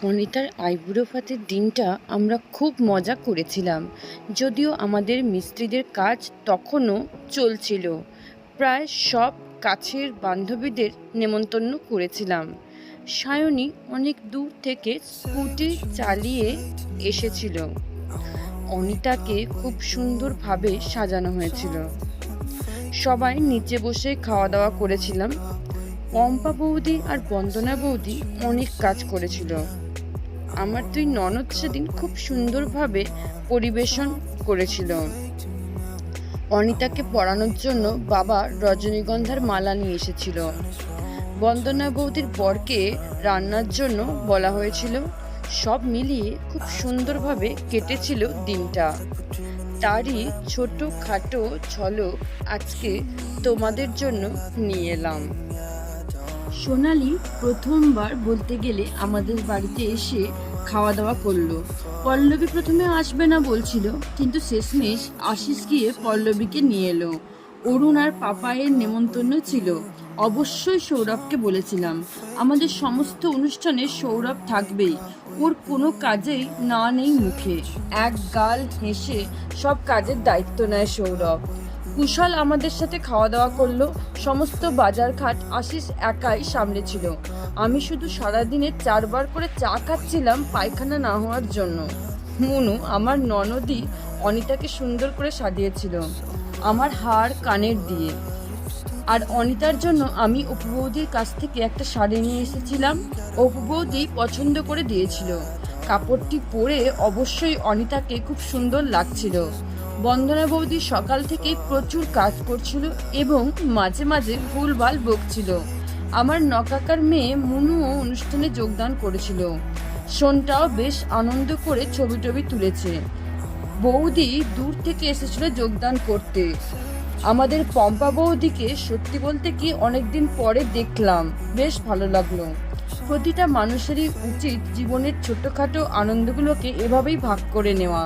অনিতার আইবুড়ো ভাতের দিনটা আমরা খুব মজা করেছিলাম। যদিও আমাদের মিস্ত্রিদের কাজ তখনও চলছিল। প্রায় সব কাছের বান্ধবীদের নেমন্তন্ন করেছিলাম। সায়নী অনেক দূর থেকে স্কুটি চালিয়ে এসেছিল। অনিতাকে খুব সুন্দরভাবে সাজানো হয়েছিল। সবাই নিচে বসে খাওয়া দাওয়া করেছিলাম। পম্পা বৌদি আর বন্দনা বৌদি অনেক কাজ করেছিল। আমার দুই ননদ সেদিন খুব সুন্দরভাবে পরিবেশন করেছিল। অনিতাকে পরানোর জন্য বাবা রজনীগন্ধার মালা নিয়ে এসেছিল। বন্দনা বৌদির বরকে রান্নার জন্য বলা হয়েছিল। সব মিলিয়ে খুব সুন্দরভাবে কেটেছিল দিনটা। তারই ছোটখাটো ঝলক আজকে তোমাদের জন্য নিয়ে এলাম। সোনালি প্রথমবার বলতে গেলে আমাদের বাড়িতে এসে খাওয়া দাওয়া করলো। পল্লবী প্রথমে আসবে না বলছিল, কিন্তু শেষমেশ আশিস গিয়ে পল্লবীকে নিয়ে এলো। অরুণ আর পাপায়ের নেমন্তন্ন ছিল। অবশ্যই সৌরভকে বলেছিলাম। আমাদের সমস্ত অনুষ্ঠানে সৌরভ থাকবেই। ওর কোনো কাজেই না নেই মুখে। এক গাল হেসে সব কাজের দায়িত্ব নেয় সৌরভ। কুশল আমাদের সাথে খাওয়া দাওয়া করলো। সমস্ত বাজারঘাট আশিস একাই সামলেছিল। আমি শুধু সারাদিনে 4 বার করে চা খাচ্ছিলাম পায়খানা না হওয়ার জন্য। মনু আমার ননদই অনিতাকে সুন্দর করে সাজিয়েছিল আমার হার কানের দিয়ে। আর অনিতার জন্য আমি অপু বৌদির কাছ থেকে একটা শাড়ি নিয়ে এসেছিলাম। অপু বৌদি পছন্দ করে দিয়েছিল। কাপড়টি পরে অবশ্যই অনিতাকে খুব সুন্দর লাগছিল। বন্দনা বৌদি সকাল থেকেই প্রচুর কাজ করছিল এবং মাঝে মাঝে ভুলভাল বকছিল। আমার নকাকার মেয়ে মুনুও অনুষ্ঠানে যোগদান করেছিল। সোনটাও বেশ আনন্দ করে ছবি টবি তুলেছে। বৌদি দূর থেকে এসেছিল যোগদান করতে। আমাদের পম্পা বৌদিকে সত্যি বলতে কি অনেকদিন পরে দেখলাম, বেশ ভালো লাগলো। প্রতিটা মানুষেরই উচিত জীবনের ছোটখাটো আনন্দগুলোকে এভাবেই ভাগ করে নেওয়া।